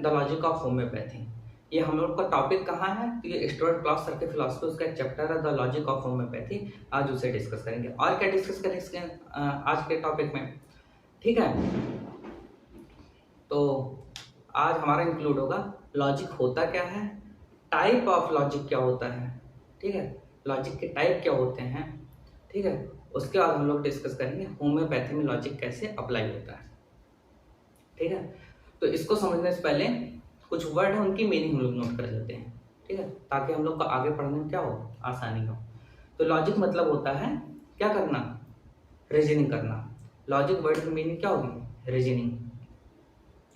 The logic of homeopathy. ये हम लोग का टॉपिक कहाँ है, तो ये स्टुअर्ट क्लॉस सर के फिलॉसफी उसका एक चैप्टर है द लॉजिक ऑफ होम्योपैथी। आज उसे डिस्कस करेंगे। और क्या डिस्कस करेंगे आज के टॉपिक में, ठीक है। तो आज हमारा इंक्लूड होगा लॉजिक होता क्या है, टाइप ऑफ लॉजिक क्या होता है, ठीक है, लॉजिक के टाइप क्या होते हैं, ठीक है। उसके बाद हम लोग डिस्कस करेंगे होम्योपैथी में लॉजिक कैसे अप्लाई होता है, ठीक है। तो इसको समझने से पहले कुछ वर्ड है उनकी मीनिंग हम लोग नोट कर लेते हैं, ठीक है, ताकि हम लोग को आगे पढ़ने में क्या हो, आसानी हो। तो लॉजिक मतलब होता है क्या करना, रीजनिंग करना। लॉजिक वर्ड की मीनिंग क्या होगी, रीजनिंग।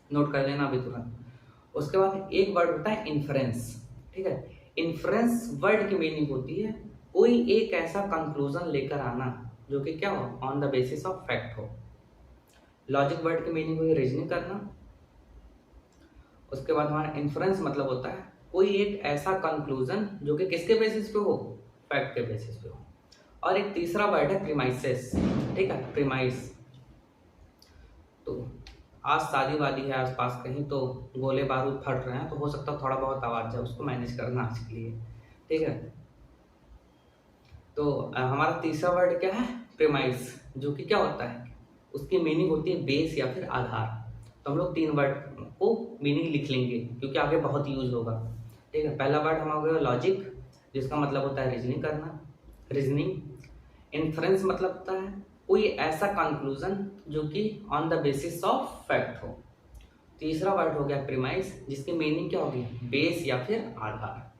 नोट कर लेना अभी तुरंत। उसके बाद एक वर्ड होता है इन्फ्रेंस, ठीक है। इन्फ्रेंस वर्ड की मीनिंग होती है कोई एक ऐसा कंक्लूजन लेकर आना जो कि क्या हो, on the basis of fact हो। लॉजिक वर्ड की मीनिंग हुई रीजनिंग करना। उसके बाद हमारा इन्फ्रेंस मतलब होता है कोई एक ऐसा कंक्लूजन जो कि किसके बेसिस पे हो, फैक्ट के बेसिस पे हो। और एक तीसरा वर्ड है प्रीमाइसेस, ठीक है, प्रीमाइस। तो आज शादी वादी है आसपास कहीं, तो गोले बारूद फट रहे हैं, तो हो सकता है थोड़ा बहुत आवाज है, उसको मैनेज करना आज के लिए, ठीक है। तो हमारा तीसरा वर्ड क्या है, प्रीमाइस, जो कि क्या होता है, उसकी मीनिंग होती है बेस या फिर आधार। तो हम लोग तीन वर्ड को मीनिंग लिख लेंगे क्योंकि आगे बहुत यूज होगा, ठीक है। पहला वर्ड हमारा होगा लॉजिक, जिसका मतलब होता है रीजनिंग करना, रीजनिंग। इन्फ्रेंस मतलब होता है कोई ऐसा कंक्लूजन जो कि on the basis of fact हो। तीसरा वर्ड हो गया प्रीमाइस, जिसकी मीनिंग क्या होगी, बेस या फिर आधार,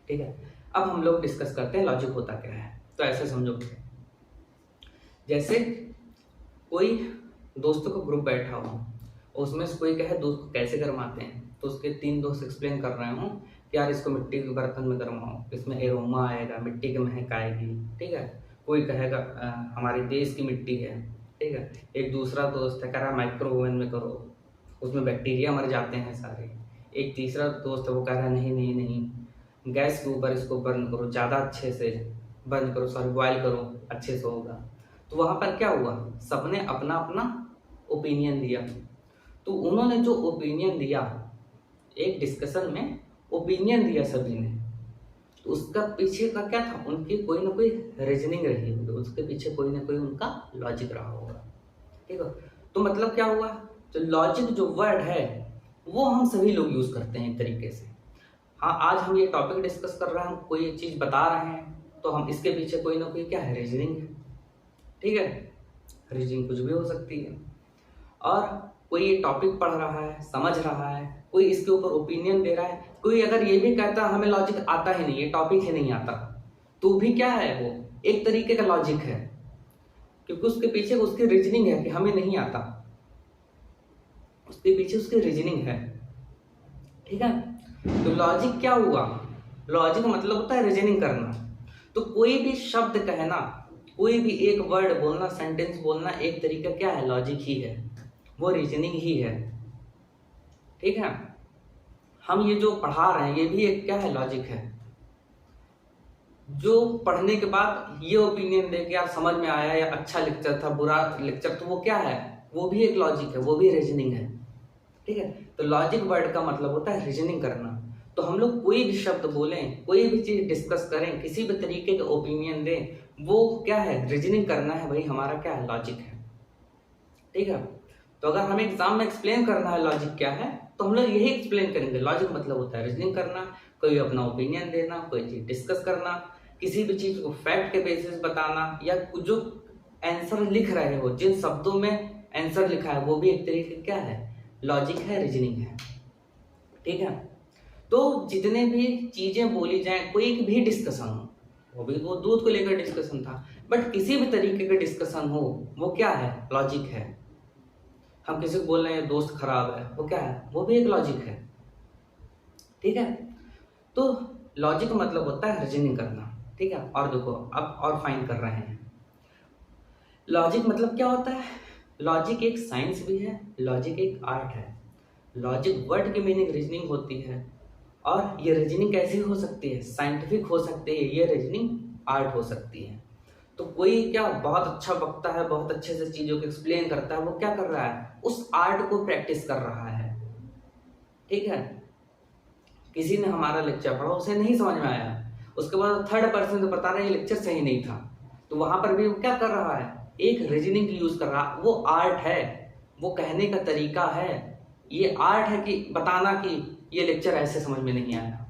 ठीक है। अब हम लोग डिस्कस करते हैं लॉजिक होता क्या है। तो ऐसे समझो, जैसे कोई दोस्तों का ग्रुप बैठा हो, उसमें से कोई कहे दूध को कैसे गरमाते हैं, तो उसके तीन दोस्त एक्सप्लेन कर रहे हूँ कि यार इसको मिट्टी के बर्तन में गरमाओ, इसमें एरोमा आएगा, मिट्टी की महक आएगी, ठीक है। कोई कहेगा हमारे देश की मिट्टी है, ठीक है। एक दूसरा दोस्त है कह रहा माइक्रो ओवन में करो, उसमें बैक्टीरिया मर जाते हैं सारे। एक तीसरा दोस्त है वो कह रहा है नहीं नहीं नहीं, गैस के ऊपर इसको बर्न करो, ज़्यादा अच्छे से बर्न करो, सॉरी बॉयल करो, अच्छे से होगा। तो वहाँ पर क्या हुआ, सबने अपना अपना ओपिनियन दिया। तो उन्होंने जो ओपिनियन दिया, एक डिस्कशन में ओपिनियन दिया सभी ने, तो उसका पीछे का क्या था, उनकी कोई ना कोई रीजनिंग रही होगी, उसके पीछे कोई ना कोई उनका लॉजिक रहा होगा, ठीक है। तो मतलब क्या हुआ, तो लॉजिक जो वर्ड है वो हम सभी लोग यूज करते हैं एक तरीके से। हाँ, आज हम ये टॉपिक डिस्कस कर रहे हैं, हम कोई एक चीज बता रहे हैं, तो हम इसके पीछे कोई ना कोई क्या है, रीजनिंग है, ठीक है। रीजनिंग कुछ भी हो सकती है। और कोई ये टॉपिक पढ़ रहा है, समझ रहा है, कोई इसके ऊपर ओपिनियन दे रहा है, कोई अगर ये भी कहता है हमें लॉजिक आता ही नहीं, ये टॉपिक ही नहीं आता, तो भी क्या है, वो एक तरीके का लॉजिक है, क्योंकि उसके पीछे उसकी रीजनिंग है कि हमें नहीं आता, उसके पीछे उसकी रीजनिंग है, ठीक है। तो लॉजिक क्या हुआ, लॉजिक मतलब होता है रीजनिंग करना। तो कोई भी शब्द कहना, कोई भी एक वर्ड बोलना, सेंटेंस बोलना, एक तरीका क्या है, लॉजिक ही है, वो रीजनिंग ही है, ठीक है। हम ये जो पढ़ा रहे हैं ये भी एक क्या है, लॉजिक है। जो पढ़ने के बाद ये ओपिनियन दे कि यार समझ में आया या अच्छा लेक्चर था, बुरा लेक्चर, तो वो क्या है, वो भी एक लॉजिक है, वो भी रीजनिंग है, ठीक है। तो लॉजिक वर्ड का मतलब होता है रीजनिंग करना। तो हम लोग कोई भी शब्द बोलें, कोई भी चीज डिस्कस करें, किसी भी तरीके का ओपिनियन दें, वो क्या है, रीजनिंग करना है, वही हमारा क्या है, लॉजिक है, ठीक है। तो अगर हमें एग्जाम में एक्सप्लेन करना है लॉजिक क्या है, तो हम लोग यही एक्सप्लेन करेंगे। लॉजिक मतलब होता है रीजनिंग करना, कोई अपना ओपिनियन देना, कोई चीज डिस्कस करना, किसी भी चीज को फैक्ट के बेसिस बताना, या जो आंसर लिख रहे हो, जिन शब्दों में आंसर लिखा है, वो भी एक तरीके क्या है, लॉजिक है, रीजनिंग है, ठीक है। तो जितने भी चीजें बोली जाए, कोई भी डिस्कशन हो, वो भी वो दूध को लेकर डिस्कशन था, बट किसी भी तरीके का डिस्कशन हो, वो क्या है, लॉजिक है। हम किसी को बोल रहे हैं दोस्त खराब है, वो क्या है, वो भी एक लॉजिक है, ठीक है। तो लॉजिक मतलब होता है रीजनिंग करना, ठीक है। और देखो अब और फाइन कर रहे हैं, लॉजिक मतलब क्या होता है, लॉजिक एक साइंस भी है, लॉजिक एक आर्ट है। लॉजिक वर्ड की मीनिंग रीजनिंग होती है, और ये रीजनिंग कैसी हो सकती है, साइंटिफिक हो सकती है, ये रीजनिंग आर्ट हो सकती है। तो कोई क्या बहुत अच्छा वक्ता है, बहुत अच्छे से चीजों को एक्सप्लेन करता है, वो क्या कर रहा है, उस आर्ट को प्रैक्टिस कर रहा है, ठीक है, किसी ने हमारा लेक्चर पढ़ा, उसे नहीं समझ में आया, उसके बाद थर्ड पर्सन तो बता रहा है ये लेक्चर सही नहीं था, तो वहां पर भी वो क्या कर रहा है, एक रीजनिंग यूज कर रहा है। वो आर्ट है, वो कहने का तरीका है, ये आर्ट है कि बताना कि ये लेक्चर ऐसे समझ में नहीं आया।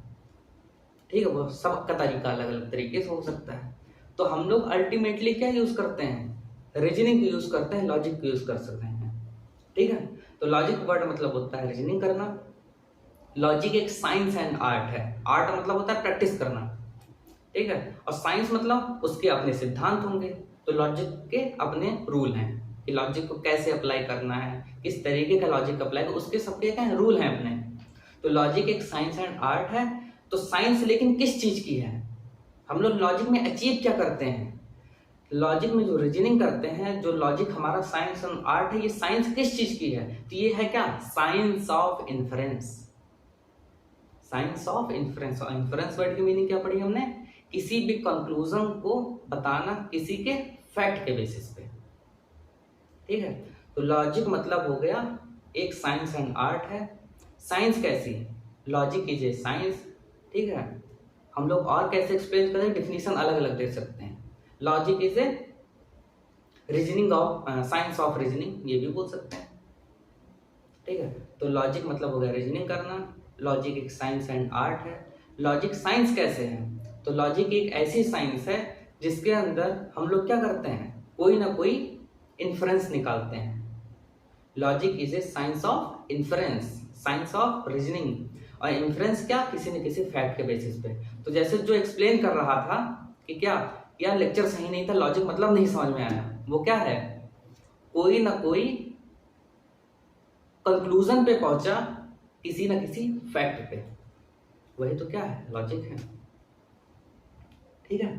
ठीक है, वो सबका तरीका अलग अलग तरीके से हो सकता है। तो हम लोग अल्टीमेटली क्या यूज करते हैं, रीजनिंग यूज करते हैं, लॉजिक यूज कर सकते हैं। ठीक है, तो लॉजिक वर्ड मतलब होता है रीजनिंग करना। लॉजिक एक साइंस एंड आर्ट है। आर्ट मतलब होता है प्रैक्टिस करना, ठीक है, और साइंस मतलब उसके अपने सिद्धांत होंगे। तो लॉजिक के अपने रूल हैं कि लॉजिक को कैसे अप्लाई करना है, किस तरीके का लॉजिक अप्लाई, उसके सबके क्या रूल हैं अपने। तो लॉजिक एक साइंस एंड आर्ट है। तो साइंस लेकिन किस चीज की है, हम लोग लॉजिक में अचीव क्या करते हैं, लॉजिक में जो रीजनिंग करते हैं, जो लॉजिक हमारा साइंस एंड आर्ट है, ये साइंस किस चीज की है, तो ये है क्या, science of inference. Science of inference. और इन्फरेंस वर्ड की मीनिंग क्या पढ़ी हमने, किसी भी कंक्लूजन को बताना किसी के फैक्ट के बेसिस पे। ठीक है, तो लॉजिक मतलब हो गया एक साइंस एंड आर्ट है। साइंस कैसी है, लॉजिक इज ए साइंस। ठीक है, हम लोग और कैसे एक्सप्लेन करें, डिफिनीशन अलग अलग दे सकते हैं। Logic is a reasoning of, science of reasoning ये भी बोल सकते हैं। ठीक है, तो लॉजिक मतलब हो गया रीजनिंग करना। लॉजिक एक साइंस एंड आर्ट है। लॉजिक साइंस कैसे है, तो लॉजिक एक ऐसी साइंस है जिसके अंदर हम लोग क्या करते हैं, कोई ना कोई इन्फरेंस निकालते हैं। Logic is a science of inference, science of reasoning. और इन्फ्रेंस क्या, किसी न किसी फैक्ट के बेसिस पे। तो जैसे जो एक्सप्लेन कर रहा था कि क्या यार लेक्चर सही नहीं था, लॉजिक मतलब नहीं समझ में आया, वो क्या है, कोई ना कोई कंक्लूजन पे पहुंचा किसी न किसी फैक्ट पे, वही तो क्या है, लॉजिक है। ठीक है,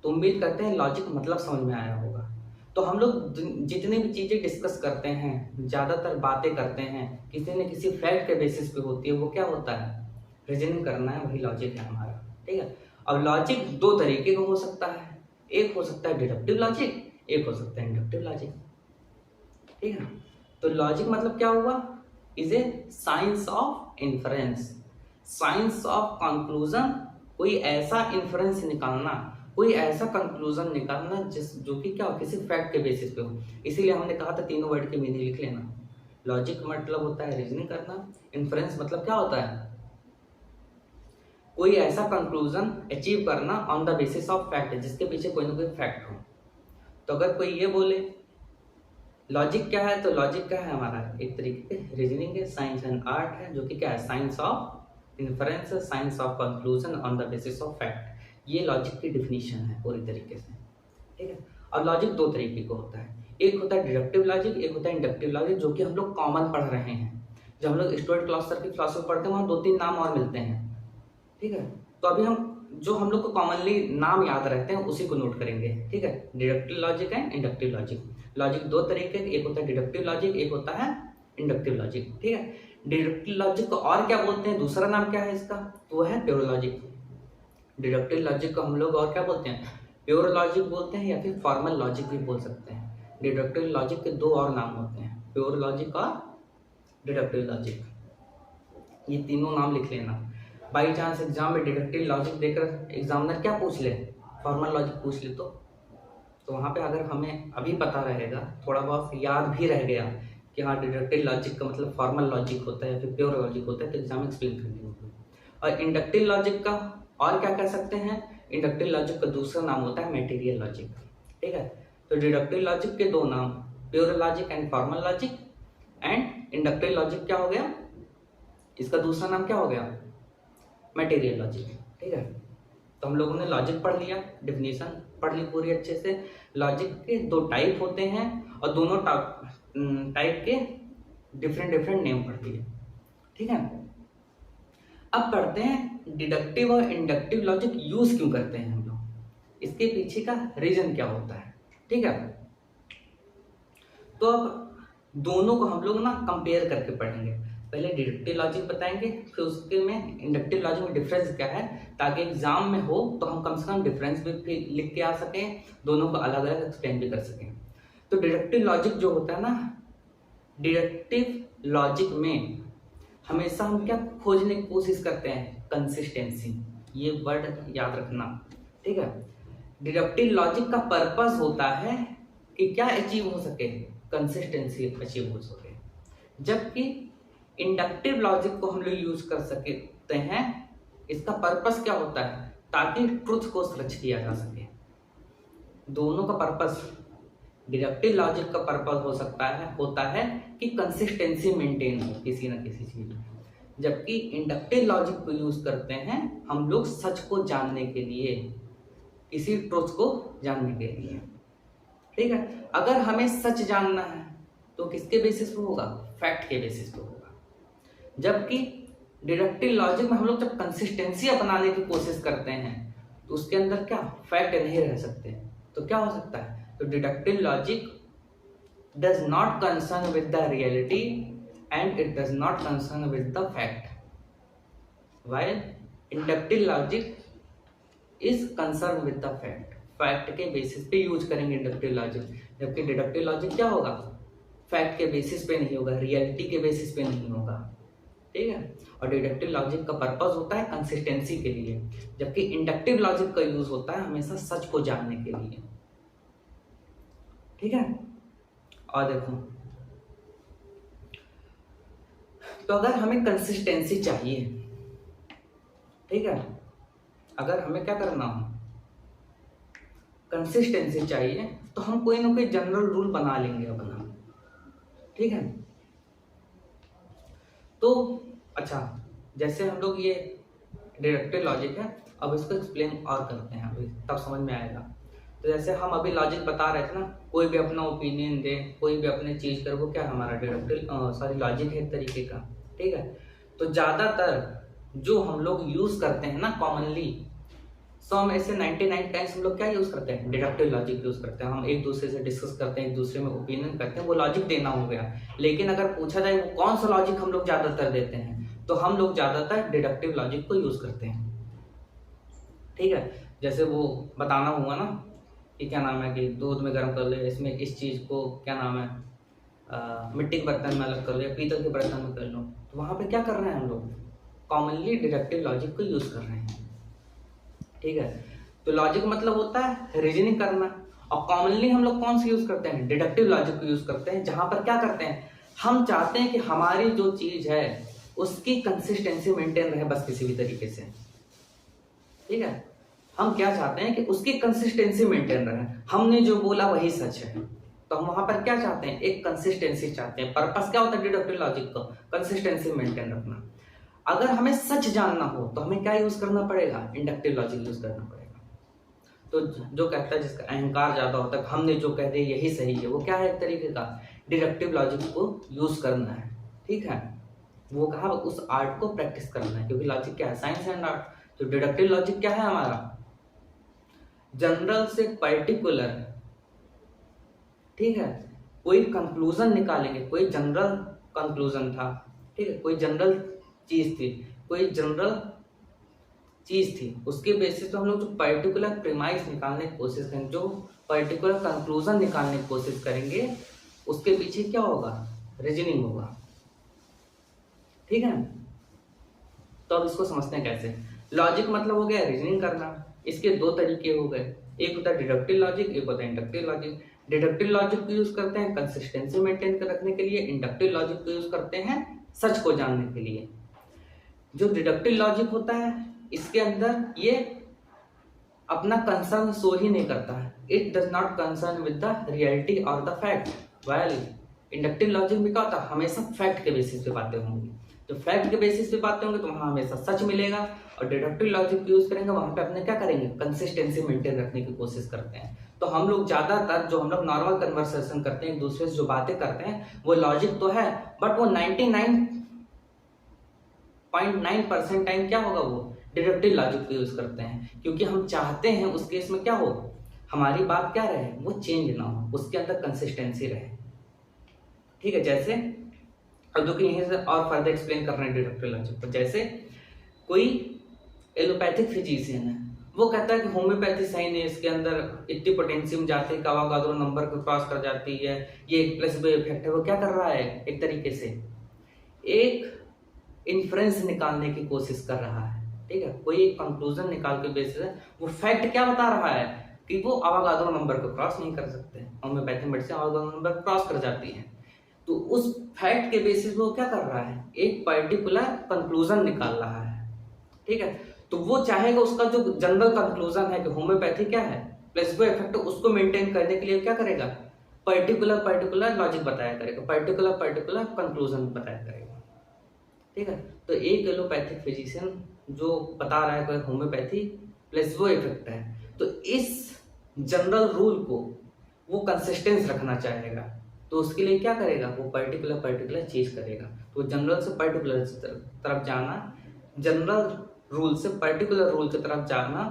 तो उम्मीद करते हैं लॉजिक मतलब समझ में आया होगा। तो हम लोग जितनी भी चीजें डिस्कस करते हैं, ज्यादातर बातें करते हैं, किसी न किसी फैक्ट के बेसिस पे होती है, वो क्या होता है, रीजनिंग करना है, वही लॉजिक है हमारा। ठीक है, अब लॉजिक दो तरीके का हो सकता है, एक हो सकता है डिडक्टिव लॉजिक, एक हो सकता है इंडक्टिव लॉजिक। ठीक है, तो लॉजिक मतलब क्या हुआ, is a science of inference, science of conclusion, कोई ऐसा इन्फरेंस निकालना, कोई ऐसा कंक्लूजन निकालना जिस जो कि क्या हो, किसी फैक्ट के बेसिस पे हो। इसीलिए हमने कहा था तीनों वर्ड की मीनिंग लिख लेना। लॉजिक मतलब होता है रीजनिंग करना, इन्फरेंस मतलब क्या होता है, कोई ऐसा कंक्लूजन अचीव करना on the basis of fact, जिसके पीछे कोई ना कोई फैक्ट हो। तो अगर कोई ये बोले लॉजिक क्या है, तो लॉजिक क्या है हमारा, एक तरीके के रीजनिंग है, साइंस एंड आर्ट है, जो कि क्या है, science of inference, science of conclusion on the basis of fact. ये लॉजिक की डिफिनीशन है पूरी तरीके से। ठीक है, और लॉजिक दो तरीके का होता है, एक होता है डिडक्टिव लॉजिक, एक होता है इंडक्टिव लॉजिक, जो कि हम लोग कॉमन पढ़ रहे हैं। जब हम लोग स्टूडेंट क्लास की फिलॉसफी पढ़ते हैं, वहाँ दो तीन नाम और मिलते हैं। ठीक है, तो अभी हम जो हम लोग को कॉमनली नाम याद रहते हैं उसी को नोट करेंगे। ठीक है, डिडक्टिव लॉजिक है, इंडक्टिव लॉजिक। लॉजिक दो तरीके के, एक होता है डिडक्टिव लॉजिक, एक होता है इंडक्टिव लॉजिक। ठीक है, डिडक्टिव लॉजिक को और क्या बोलते हैं, दूसरा नाम क्या है इसका, तो वो है प्योर लॉजिक। डिडक्टिव लॉजिक को हम लोग और क्या बोलते हैं, प्योर लॉजिक बोलते हैं, या फिर फॉर्मल लॉजिक भी बोल सकते हैं। डिडक्टिव लॉजिक के दो और नाम होते हैं, प्योर लॉजिक और डिडक्टिव लॉजिक। ये तीनों नाम लिख लेना। बाई चांस एग्जाम में डिडक्टिव लॉजिक देकर एग्जामिनर क्या पूछ ले, फॉर्मल लॉजिक पूछ ले, तो वहाँ पे अगर हमें अभी पता रहेगा, थोड़ा बहुत याद भी रह गया कि हाँ डिडक्टिव लॉजिक का मतलब फॉर्मल लॉजिक होता है या फिर प्योर लॉजिक होता है, तो एग्जाम एक्सप्लेन कर देंगे। और इंडक्टिव लॉजिक का और क्या कह सकते हैं, इंडक्टिव लॉजिक का दूसरा नाम होता है मटेरियल लॉजिक। ठीक है, तो डिडक्टिव लॉजिक के दो नाम, pure logic and formal logic. And inductive logic क्या हो गया, इसका दूसरा नाम क्या हो गया, मटेरियल लॉजिक। ठीक है, तो हम लोगों ने लॉजिक पढ़ लिया, डिफिनीशन पढ़ ली पूरी अच्छे से। लॉजिक के दो टाइप होते हैं और दोनों टाइप के डिफरेंट डिफरेंट नेम पढ़ लिए। ठीक है, अब पढ़ते हैं डिडक्टिव और इंडक्टिव लॉजिक यूज क्यों करते हैं हम लोग, इसके पीछे का रीजन क्या होता है। ठीक है, तो अब दोनों को हम लोग ना कंपेयर करके पढ़ेंगे। पहले डिडक्टिव लॉजिक बताएंगे, फिर उसके में इंडक्टिव लॉजिक में डिफरेंस क्या है, ताकि एग्जाम में हो तो हम कम से कम डिफरेंस भी लिख के आ सकें, दोनों को अलग अलग एक्सप्लेन भी कर सकें। तो डिडक्टिव लॉजिक जो होता है ना, डिडक्टिव लॉजिक में हमेशा हम क्या खोजने की कोशिश करते हैं, कंसिस्टेंसी। ये वर्ड याद रखना, ठीक है। डिडक्टिव लॉजिक का पर्पस होता है कि क्या अचीव हो सके, कंसिस्टेंसी अचीव हो सके, जबकि इंडक्टिव लॉजिक को हम लोग यूज कर सकते हैं। इसका पर्पस क्या होता है, ताकि ट्रुथ को सर्च किया जा सके। दोनों का पर्पस, डिडक्टिव लॉजिक का पर्पस होता है कि कंसिस्टेंसी मेंटेन हो किसी न किसी चीज में, जबकि इंडक्टिव लॉजिक को यूज करते हैं हम लोग सच को जानने के लिए, किसी ट्रुथ को जानने के लिए, ठीक है। अगर हमें सच जानना है तो किसके बेसिस पे होगा, फैक्ट के बेसिस पे होगा। जबकि डिडक्टिव लॉजिक में हम लोग जब कंसिस्टेंसी अपनाने की कोशिश करते हैं तो उसके अंदर क्या फैक्ट नहीं रह सकते, तो क्या हो सकता है, तो deductive logic does not concern with the reality and it does not concern with the fact, while inductive logic is concern with the fact. Fact के बेसिस पे यूज करेंगे इंडक्टिव लॉजिक, जबकि डिडक्टिव लॉजिक क्या होगा, fact के basis पे नहीं होगा, रियलिटी के बेसिस पे नहीं होगा, ठीक है। और डिडक्टिव लॉजिक का पर्पस होता है कंसिस्टेंसी के लिए, जबकि इंडक्टिव लॉजिक का यूज होता है हमेशा सच को जानने के लिए, ठीक है। और देखो, तो अगर हमें कंसिस्टेंसी चाहिए, ठीक है, अगर हमें क्या करना हो, कंसिस्टेंसी चाहिए, तो हम कोई ना कोई जनरल रूल बना लेंगे अपना, ठीक है। तो अच्छा, जैसे हम लोग ये डिडक्टिव लॉजिक है, अब इसको एक्सप्लेन और करते हैं, अभी तब समझ में आएगा। तो जैसे हम अभी लॉजिक बता रहे थे ना, कोई भी अपना ओपिनियन दे, कोई भी अपने चीज करे, वो क्या हमारा डिडक्टिव लॉजिक है एक तरीके का, ठीक है। तो ज्यादातर जो हम लोग यूज करते हैं ना कॉमनली, सो हम ऐसे 99 टाइम्स हम लोग क्या यूज करते हैं, डिडक्टिव लॉजिक यूज करते हैं। हम एक दूसरे से डिस्कस करते हैं, एक दूसरे में ओपिनियन करते हैं, वो लॉजिक देना हो गया। लेकिन अगर पूछा जाए वो कौन सा लॉजिक हम लोग ज्यादातर देते हैं, तो हम लोग ज्यादातर डिडक्टिव लॉजिक को यूज करते हैं, ठीक है। जैसे वो बताना हुआ ना कि क्या नाम है, कि दूध में गर्म कर ले, इसमें इस चीज को क्या नाम है, मिट्टी के बर्तन में अलग कर लो या पीतल के बर्तन में कर लो, तो वहां पे क्या कर रहे हैं हम लोग, कॉमनली डिडक्टिव लॉजिक को यूज कर रहे हैं, ठीक है। तो लॉजिक मतलब होता है रीजनिंग करना, और कॉमनली हम लोग कौन सा यूज करते हैं, डिडक्टिव लॉजिक को यूज करते हैं, जहां पर क्या करते हैं, हम चाहते हैं कि हमारी जो चीज है उसकी कंसिस्टेंसी मेंटेन रहे, बस किसी भी तरीके से, ठीक है। हम क्या चाहते हैं कि उसकी कंसिस्टेंसी मेंटेन रहे, हमने जो बोला वही सच है, तो हम वहां पर क्या चाहते हैं, एक कंसिस्टेंसी चाहते हैं। पर्पस क्या होता है डिडक्टिव लॉजिक का, कंसिस्टेंसी मेंटेन रखना। अगर हमें सच जानना हो तो हमें क्या यूज करना पड़ेगा, इंडक्टिव लॉजिक यूज करना पड़ेगा। तो जो कहता है, जिसका अहंकार ज्यादा होता है, हमने जो कह दिया यही सही है, वो क्या है, एक तरीके का डिडक्टिव लॉजिक को यूज करना है, ठीक है। वो कहा उस आर्ट को प्रैक्टिस करना है, क्योंकि लॉजिक क्या है, साइंस एंड आर्ट। तो डिडक्टिव लॉजिक क्या है हमारा, जनरल से पर्टिकुलर, ठीक है, कोई कंक्लूजन निकालेंगे, कोई जनरल कंक्लूजन था, ठीक है, कोई जनरल चीज थी, कोई जनरल चीज थी, उसके बेसिस पे हम लोग जो पर्टिकुलर प्रीमाइस निकालने की कोशिश करेंगे, जो पर्टिकुलर कंक्लूजन निकालने की कोशिश करेंगे, उसके पीछे क्या होगा, रीजनिंग होगा, ठीक है। तो अब इसको समझते हैं कैसे। लॉजिक मतलब हो गया रीजनिंग करना, इसके दो तरीके हो गए, एक होता है डिडक्टिव लॉजिक, एक होता है इंडक्टिव लॉजिक। डिडक्टिव लॉजिक को यूज करते हैं कंसिस्टेंसी मेंटेन कर रखने के लिए, इंडक्टिव लॉजिक को यूज करते हैं सच को जानने के लिए। जो डिडक्टिव लॉजिक होता है, इसके अंदर ये अपना कंसर्न शो ही नहीं करता है, it does not concern with the reality और the fact, while inductive logic में क्या होता है, हमेशा फैक्ट के बेसिस पे बातें होंगी। तो फैक्ट के बेसिस पे बातें होंगी तो वहां हमेशा सच मिलेगा, और डिडक्टिव लॉजिक यूज करेंगे वहां पे अपने क्या करेंगे, कंसिस्टेंसी मेंटेन रखने की कोशिश करते हैं। तो हम लोग ज्यादातर जो हम लोग नॉर्मल कन्वर्सेशन करते हैं, एक दूसरे से जो बातें करते हैं, वो लॉजिक तो है, बट वो 99.9% टाइम क्या होगा, वो डिडक्टिव लॉजिक को यूज करते हैं, क्योंकि हम चाहते हैं उस केस में क्या हो, हमारी बात क्या रहे, वो चेंज ना हो, उसके अंदर कंसिस्टेंसी रहे, ठीक है। जैसे अब देखो यहीं से और फर्दर एक्सप्लेन कर रहे हैं डिडक्टिव लॉजिक पर। जैसे कोई एलोपैथिक फिजिशियन है, वो कहता है कि होम्योपैथी सही नहीं, इसके अंदर इतनी पोटेंशियम जाती है, अवोगाद्रो नंबर को क्रॉस कर जाती है, ये एक प्लेसिबो इफेक्ट है। वो क्या कर रहा है, एक तरीके से एक इन्फ्रेंस निकालने की कोशिश कर रहा है। ठीक है, कोई एक कंक्लूजन निकाल के बेसिस है, वो फैक्ट क्या बता रहा है कि वो अवोगाद्रो नंबर को क्रॉस नहीं कर सकते। Homeopathic medicine Avogadro number cross कर जाती है, तो उस फैक्ट के बेसिस वो क्या कर रहा है, एक पर्टिकुलर कंक्लूजन निकाल रहा है। ठीक है, तो वो चाहेगा उसका जो जनरल कंक्लूजन है कि होम्योपैथी क्या है, प्लेसिबो इफेक्ट, उसको मेंटेन करने के लिए क्या करेगा, पर्टिकुलर लॉजिक बताया करेगा, पर्टिकुलर कंक्लूजन बताया करेगा। ठीक है, तो एक एलोपैथिक फिजिशियन जो बता रहा है कि होम्योपैथी प्लेसिबो इफेक्ट है, तो इस जनरल रूल को वो कंसिस्टेंस रखना चाहेगा, तो उसके लिए क्या करेगा, वो पर्टिकुलर चीज करेगा। तो जनरल से पर्टिकुलर तरफ जाना, जनरल रूल से पर्टिकुलर रूल की तरफ जाना,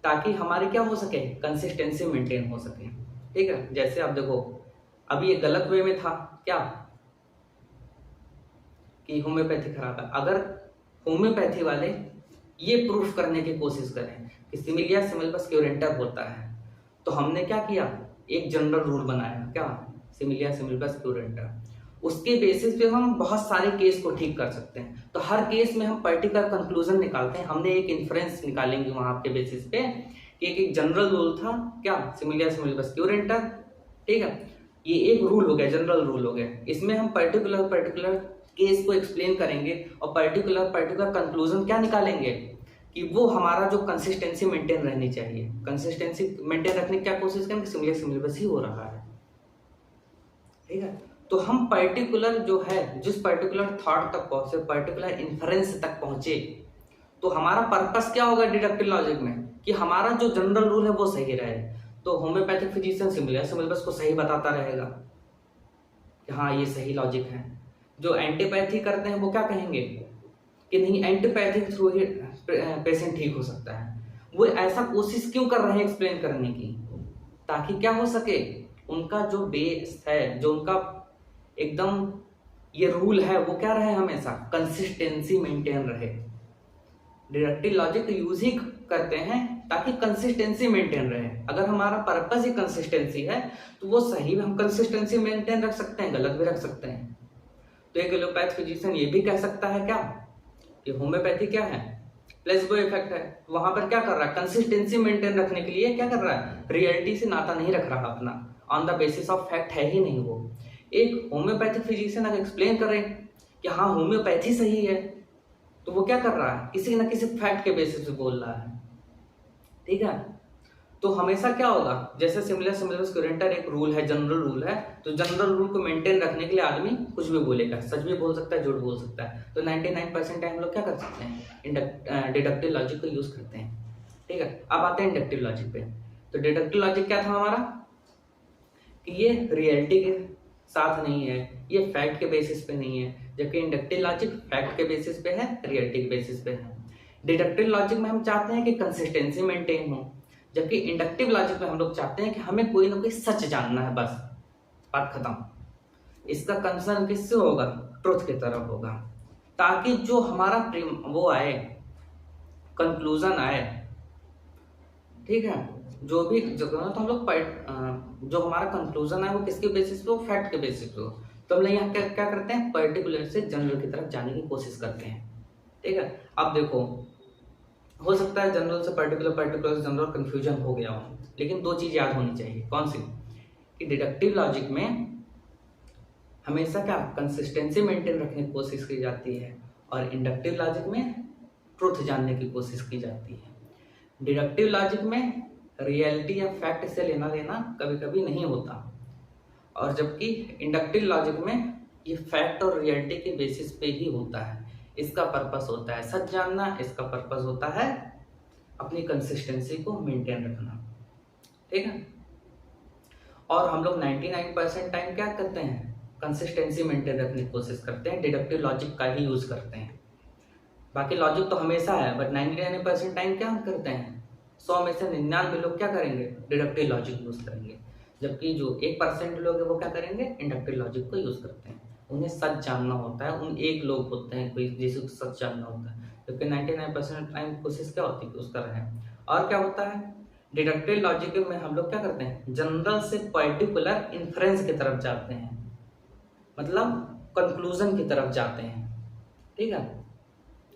ताकि हमारी क्या हो सके, कंसिस्टेंसी मेंटेन हो सके। ठीक है, जैसे आप देखो अभी ये गलत वे में था क्या कि होम्योपैथी खराब है। अगर होम्योपैथी वाले ये प्रूफ करने की कोशिश करें कि सिमिलिया सिमिलबस क्यूरेंटम होता है, तो हमने क्या किया, एक जनरल रूल बनाया, क्या, सिमिलिया सिमिलबस क्यूरेंटम। उसके बेसिस पे हम बहुत सारे केस को ठीक कर सकते हैं। तो हर केस में हम पर्टिकुलर कंक्लूजन निकालते हैं, हमने एक इन्फ्रेंस निकालेंगे वहां के बेसिस पे कि एक जनरल रूल था, क्या, सिमिलिया सिमिलबस क्यूरेंटम। ठीक है, ये एक रूल हो गया, जनरल रूल हो गया। इसमें हम पर्टिकुलर केस को एक्सप्लेन करेंगे और पर्टिकुलर कंक्लूजन क्या निकालेंगे कि वो हमारा जो कंसिस्टेंसी मेंटेन रहनी चाहिए, कंसिस्टेंसी मेंटेन रखने की क्या कोशिश करेंगे, सिमिलिया सिमिलबस ही हो रहा है। ठीक है, तो हम पर्टिकुलर जो है, जिस पर्टिकुलर थॉट तक पहुंचे, पर्टिकुलर इन्फरेंस तक पहुंचे, तो हमारा पर्पस क्या होगा डिडक्टिव लॉजिक में, कि हमारा जो जनरल रूल है वो सही रहे। तो होम्योपैथिक फिजिशियन सिमिलिया सिमिलबस को सही बताता रहेगा कि हाँ ये सही लॉजिक है। जो एंटीपैथी करते हैं वो क्या कहेंगे कि नहीं, एंटीपैथिक थ्रू ही पेशेंट ठीक हो सकता है। वो ऐसा कोशिश क्यों कर रहे हैं एक्सप्लेन करने की, ताकि क्या हो सके, उनका जो बेस है, जो उनका एकदम ये रूल है, वो क्या रहे, हमेशा कंसिस्टेंसी मेंटेन रहे। डिडक्टिव लॉजिक यूज ही करते हैं ताकि कंसिस्टेंसी मेंटेन रहे। अगर हमारा पर्पस ही कंसिस्टेंसी है तो वो सही में हम कंसिस्टेंसी मेंटेन रख सकते हैं, गलत भी रख सकते हैं। तो एक एलोपैथ फिजिशियन ये भी कह सकता है क्या कि होम्योपैथी क्या है, प्लेसिबो इफेक्ट है। वहां पर क्या कर रहा है, कंसिस्टेंसी मेंटेन रखने के लिए क्या कर रहा है, रियलिटी से नाता नहीं रख रहा अपना, on the basis of fact है ही नहीं वो। एक होम्योपैथिक फिजिशियन अगर एक्सप्लेन करे कि हाँ होम्योपैथी सही है, तो वो क्या कर रहा है, किसी न किसी फैक्ट के बेसिस पे बोल रहा है। ठीक है, तो हमेशा क्या होगा, जैसे सिमिलर सिमिलबस क्यूरेंटम एक रूल है, जनरल रूल है, तो जनरल रूल को मेंटेन रखने के लिए आदमी कुछ भी बोलेगा, सच भी बोल सकता है, झूठ बोल सकता है। तो 99% टाइम हम लोग क्या कर सकते हैं, डिडक्टिव लॉजिक को यूज करते हैं। ठीक है, अब आते हैं इंडक्टिव लॉजिक पे। तो डिडक्टिव लॉजिक क्या था हमारा कि ये रियलिटी के साथ नहीं है, ये फैक्ट के बेसिस पे नहीं है, जबकि इंडक्टिव लॉजिक फैक्ट के बेसिस पे है, रियलिटी के बेसिस पे है। डिडक्टिव लॉजिक में हम चाहते हैं कि कंसिस्टेंसी मेंटेन हो, जबकि इंडक्टिव लॉजिक में हम लोग चाहते हैं कि हमें कोई ना कोई सच जानना है, बस बात खत्म। इसका कंसर्न किससे होगा, ट्रुथ की तरफ होगा, ताकि जो हमारा वो आए, कंक्लूजन आए। ठीक है, जो भी तो हम लोग जो हमारा कंक्लूजन है वो किसके बेसिस पे हो, फैक्ट के बेसिस पे हो। तो हम लोग यहाँ क्या करते हैं, पर्टिकुलर से जनरल की तरफ जाने की कोशिश करते हैं। ठीक है, अब देखो हो सकता है जनरल से पर्टिकुलर से जनरल कंफ्यूजन हो गया हो, लेकिन दो चीज याद होनी चाहिए। कौन सी, कि डिडक्टिव लॉजिक में हमेशा क्या कंसिस्टेंसी मेंटेन रखने की कोशिश की जाती है, और इंडक्टिव लॉजिक में ट्रुथ जानने की कोशिश की जाती है। डिडक्टिव लॉजिक में रियलिटी या फैक्ट से लेना देना कभी कभी नहीं होता, और जबकि इंडक्टिव लॉजिक में ये फैक्ट और रियलिटी के बेसिस पे ही होता है। इसका पर्पस होता है सच जानना, इसका पर्पस होता है अपनी कंसिस्टेंसी को मेंटेन रखना। ठीक है, और हम लोग 99% टाइम क्या करते हैं, कंसिस्टेंसी मेंटेन रखने की कोशिश करते हैं, डिडक्टिव लॉजिक का ही यूज करते हैं। बाकी लॉजिक तो हमेशा है, बट 99% टाइम क्या करते हैं, 100 में से 99 लोग क्या करेंगे, डिडक्टिव लॉजिक यूज करेंगे, जबकि जो 1% लोग हैं वो क्या करेंगे, इंडक्टिव लॉजिक को यूज करते हैं। उन्हें सच जानना होता है, उन एक लोग होते हैं कोई जिसको सच जानना होता है, जबकि 99% टाइम कोशिश क्या होती है कि उसका रहे। और क्या होता है, डिडक्टिव लॉजिक में हम लोग क्या करते हैं, जनरल से पर्टिकुलर इन्फ्रेंस की तरफ जाते हैं, मतलब कंक्लूजन की तरफ जाते हैं। ठीक है,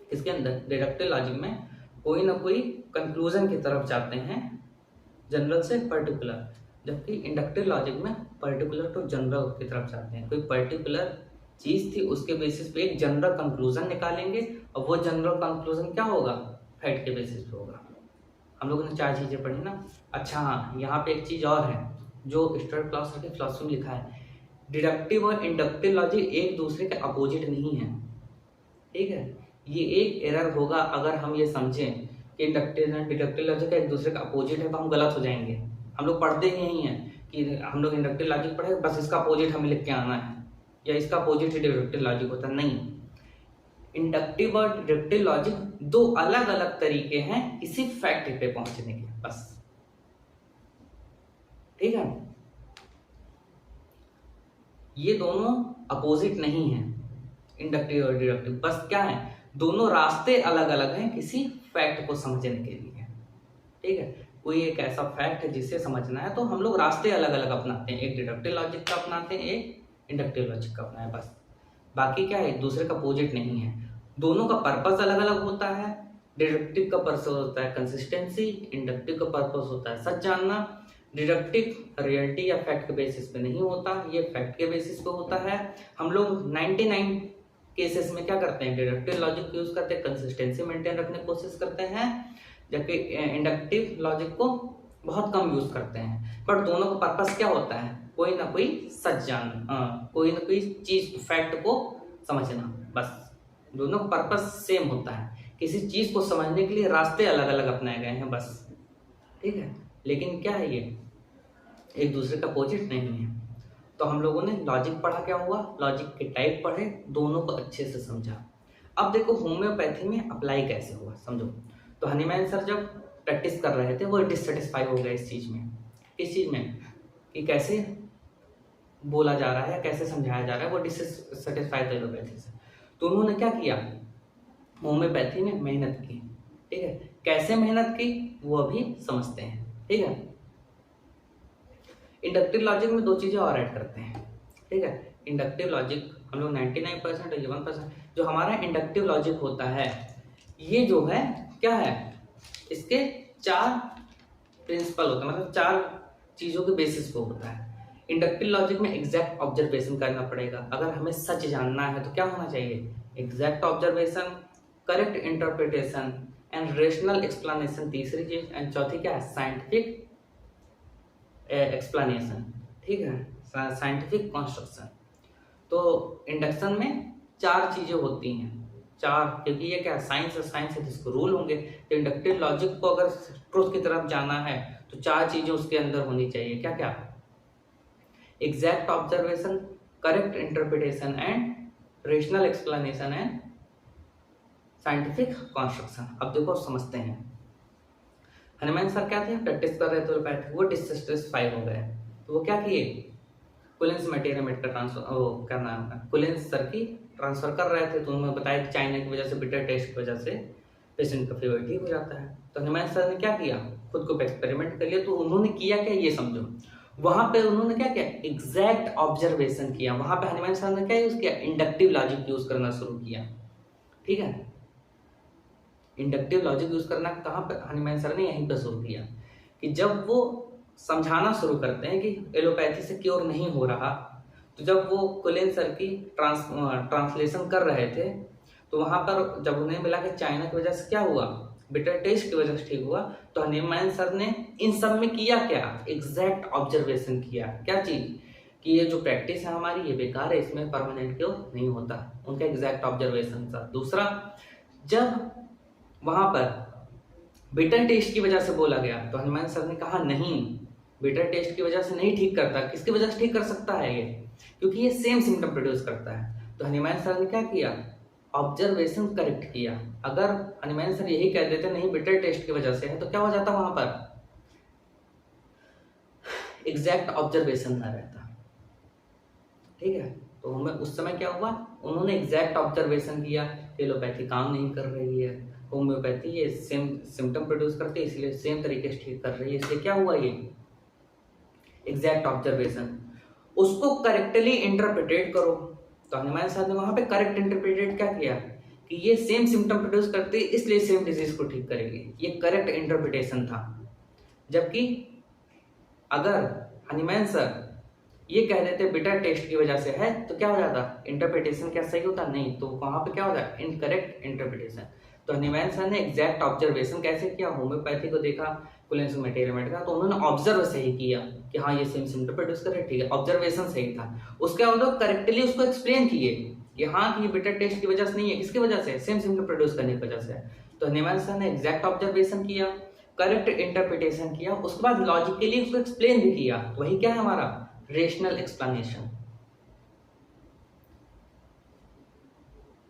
इसके अंदर डिडक्टिव लॉजिक में कोई ना कोई कंक्लूजन की तरफ जाते हैं, जनरल से पर्टिकुलर, जबकि इंडक्टिव लॉजिक में पर्टिकुलर टू जनरल की तरफ जाते हैं। कोई पर्टिकुलर चीज़ थी, उसके बेसिस पे एक जनरल कंक्लूजन निकालेंगे और वो जनरल कंक्लूजन क्या होगा, फैक्ट के बेसिस पे होगा। हम लोगों ने 4 चीज़ें पढ़ी ना। अच्छा हाँ, यहाँ पे एक चीज़ और है जो स्टुअर्ट क्लॉस के फिलॉसफी में लिखा है, डिडक्टिव और इंडक्टिव लॉजिक एक दूसरे के अपोजिट नहीं है। ठीक है, ये एक एरर होगा अगर हम ये समझें कि इंडक्टिव एंड डिडक्टिव लॉजिक एक दूसरे का अपोजिट है, तो हम गलत हो जाएंगे। हम लोग पढ़ते ही यही हैं कि हम लोग इंडक्टिव लॉजिक पढ़े, बस इसका अपोजिट हमें लिख के आना है, या इसका अपोजिट ही डिडक्टिव लॉजिक होता है। नहीं, इंडक्टिव और डिडक्टिव लॉजिक 2 अलग अलग तरीके हैं किसी फैक्ट पे पहुंचने के, बस। ठीक है, ये दोनों अपोजिट नहीं है, इंडक्टिव और डिडक्टिव, बस क्या है, दोनों रास्ते अलग अलग हैं किसी फैक्ट को समझने के लिए। ठीक है, कोई एक ऐसा फैक्ट है जिसे समझना है तो हम लोग रास्ते अलग अलग अपनाते हैं, एक डिडक्टिव लॉजिक का अपनाते हैं, एक इंडक्टिव लॉजिक का अपनाए, बस। बाकी क्या है, एक दूसरे का अपोजिट नहीं है। दोनों का पर्पस अलग अलग होता है। डिडक्टिव का पर्पस होता है कंसिस्टेंसी, इंडक्टिव का पर्पस होता है सच जानना। डिडक्टिव रियलिटी या फैक्ट के बेसिस पे नहीं होता, ये फैक्ट के बेसिस पे होता है। हम लोग 99 केसेस में क्या करते हैं, डिडक्टिव लॉजिक यूज करते हैं, कंसिस्टेंसी मेंटेन रखने की कोशिश करते हैं, जबकि इंडक्टिव लॉजिक को बहुत कम यूज करते हैं। बट दोनों का पर्पस क्या होता है, कोई ना कोई सच जानना, कोई ना कोई चीज फैक्ट को समझना, बस। दोनों का पर्पस सेम होता है, किसी चीज को समझने के लिए रास्ते अलग अलग अपनाए गए हैं, बस। ठीक है, लेकिन क्या है, ये एक दूसरे का अपोजिट नहीं है। तो हम लोगों ने लॉजिक पढ़ा, क्या हुआ, लॉजिक के टाइप पढ़े, दोनों को अच्छे से समझा। अब देखो होम्योपैथी में अप्लाई कैसे हुआ, समझो। तो हनीमैन सर जब प्रैक्टिस कर रहे थे वो डिससेटिस्फाई हो गए इस चीज़ में। किस चीज़ में, कि कैसे बोला जा रहा है, कैसे समझाया जा रहा है, वो डिससेटिस्फाई थे होम्योपैथी से। तो उन्होंने क्या किया, होम्योपैथी में मेहनत की। ठीक है, कैसे मेहनत की वो अभी समझते हैं। ठीक है, इंडक्टिव लॉजिक में 2 चीज़ें और ऐड करते हैं। ठीक है, इंडक्टिव लॉजिक हम लोग 99% और 11%, जो हमारा इंडक्टिव लॉजिक होता है, ये जो है क्या है, इसके 4 प्रिंसिपल होते हैं, मतलब 4 चीज़ों के बेसिस पे होता है। इंडक्टिव लॉजिक में एग्जैक्ट ऑब्जर्वेशन करना पड़ेगा। अगर हमें सच जानना है तो क्या होना चाहिए, exact observation, correct interpretation and rational explanation, तीसरी चीज, एंड चौथी क्या है, साइंटिफिक एक्सप्लेनेशन। ठीक है, साइंटिफिक कंस्ट्रक्शन। तो इंडक्शन में 4 चीजें होती हैं, 4, क्योंकि ये क्या साइंस है, साइंस है जिसको रूल होंगे। तो इंडक्टिव लॉजिक को अगर ट्रुथ की तरफ जाना है तो 4 चीजें उसके अंदर होनी चाहिए। क्या क्या, exact observation, correct interpretation and rational explanation and scientific construction. अब देखो समझते हैं, हनुमान सर क्या थे, प्रैक्टिस कर रहे थे, तो वो डिससेटिस्फाई हो गए। तो वो क्या किए, कुलिन्स मेटेरियमेट का ट्रांसफर, क्या नाम है, कुलिन्स सर की ट्रांसफर कर रहे थे। तो उन्होंने बताया कि चाइना की वजह से, बिटर टेस्ट की वजह से पेशेंट का फीवर ठीक हो जाता है। तो हनुमान सर ने क्या किया, खुद को एक्सपेरिमेंट कर लिया। तो उन्होंने किया क्या, ये समझो, वहां पे उन्होंने क्या किया, एग्जैक्ट ऑब्जर्वेशन किया। वहां पे हनुमान सर ने क्या यूज किया, इंडक्टिव लॉजिक यूज करना शुरू किया। ठीक है, इंडक्टिव लॉजिक यूज करना कहाँ पर हनीमैन सर ने यहीं पर शुरू किया, कि जब वो समझाना शुरू करते हैं कि एलोपैथी से क्योर नहीं हो रहा, तो जब वो कुलिन सर की ट्रांसलेशन कर रहे थे, तो वहां पर जब उन्हें मिला कि चाइना की वजह से क्या हुआ, बिटर टेस्ट की वजह से ठीक हुआ, तो हनीमैन सर ने इन सब में किया क्या, एग्जैक्ट ऑब्जर्वेशन किया। क्या चीज, कि ये जो प्रैक्टिस है हमारी ये बेकार है, इसमें परमानेंट क्यों नहीं होता, उनका एग्जैक्ट ऑब्जर्वेशन था। दूसरा, जब वहां पर बिटर टेस्ट की वजह से बोला गया, तो हनुमान सर ने कहा नहीं, बिटर टेस्ट की वजह से नहीं ठीक करता, किसकी वजह से ठीक कर सकता है ये, क्योंकि ये सेम सिम्टम प्रोड्यूस करता है। तो हनुमान सर ने क्या किया, ऑब्जर्वेशन करेक्ट किया। अगर हनुमान सर यही कह देते नहीं बिटर टेस्ट की वजह से है, तो क्या हो जाता, वहां पर एग्जैक्ट ऑब्जर्वेशन ना रहता। ठीक है, तो हमें उस समय क्या हुआ, उन्होंने एग्जैक्ट ऑब्जर्वेशन किया, एलोपैथी काम नहीं कर रही है, होम्योपैथी ये सेम सिम्टम प्रोड्यूस करती है, इसलिए सेम तरीके से ठीक कर रही है, इसलिए क्या हुआ, ये एग्जैक्ट ऑब्जर्वेशन, उसको करेक्टली इंटरप्रिटेट करो। तो हनुमान साहब ने वहां पे करेक्ट इंटरप्रिटेट क्या किया, कि ये सेम सिम्टम प्रोड्यूस करते इसलिए सेम डिजीज को ठीक करेगी। ये करेक्ट इंटरप्रिटेशन था। जबकि अगर हनीमैन सर ये कह देते बिटर टेस्ट की वजह से है तो क्या हो जाता, इंटरप्रिटेशन क्या सही होता, नहीं, तो वहां पे क्या होता, इनकरेक्ट इंटरप्रिटेशन। तो हनीमैन सर ने एग्जैक्ट ऑब्जर्वेशन कैसे किया, होम्योपैथी को देखा, कुलेंस मेटेरियमेट का, तो उन्होंने ऑब्जर्व सही किया कि हाँ ये सेम सिम्टम प्रोड्यूस करे, ठीक है, ऑब्जर्वेशन सही था। उसके बाद वो करेक्टली उसको एक्सप्लेन किए कि हाँ कि बिटर टेस्ट की वजह से नहीं है, किसकी वजह से, सेम सिम्टम प्रोड्यूस करने की वजह से। तो हनीमैन सर ने एग्जैक्ट ऑब्जर्वेशन किया, करेक्ट इंटरप्रिटेशन किया, उसके बाद लॉजिकली उसको एक्सप्लेन भी किया। वही क्या है हमारा रेशनल एक्सप्लेनेशन।